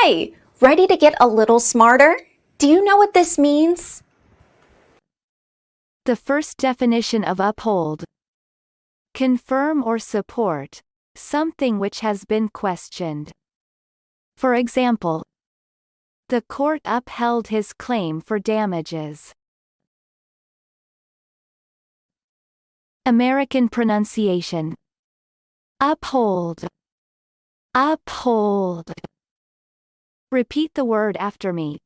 Hi! Ready to get a little smarter? Do you know what this means? The first definition of uphold. Confirm or support, something which has been questioned. For example, the court upheld his claim for damages. American pronunciation. Uphold. Uphold. Repeat the word after me.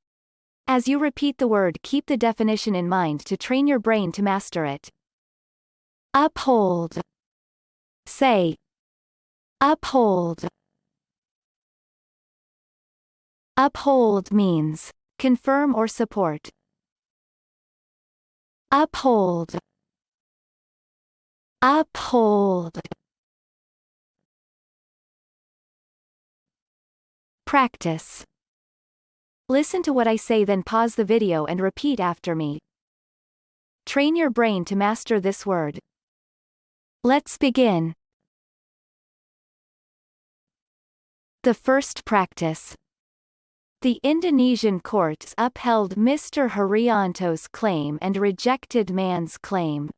As you repeat the word, keep the definition in mind to train your brain to master it. Uphold. Say. Uphold. Uphold means confirm or support. Uphold. Uphold. Practice. Listen to what I say, then pause the video and repeat after me. Train your brain to master this word. Let's begin. The first practice. The Indonesian courts upheld Mr. Haryanto's claim and rejected Man's claim.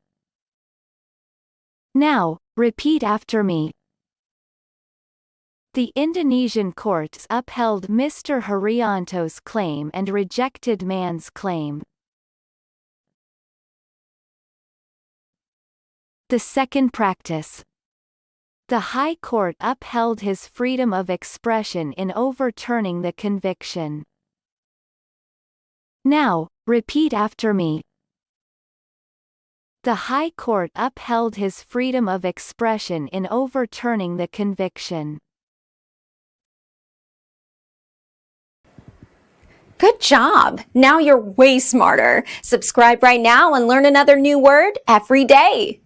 Now, repeat after me. The Indonesian courts upheld Mr. Haryanto's claim and rejected Man's claim. The second practice. The High Court upheld his freedom of expression in overturning the conviction. Now, repeat after me. The High Court upheld his freedom of expression in overturning the conviction. Good job! Now you're way smarter. Subscribe right now and learn another new word every day.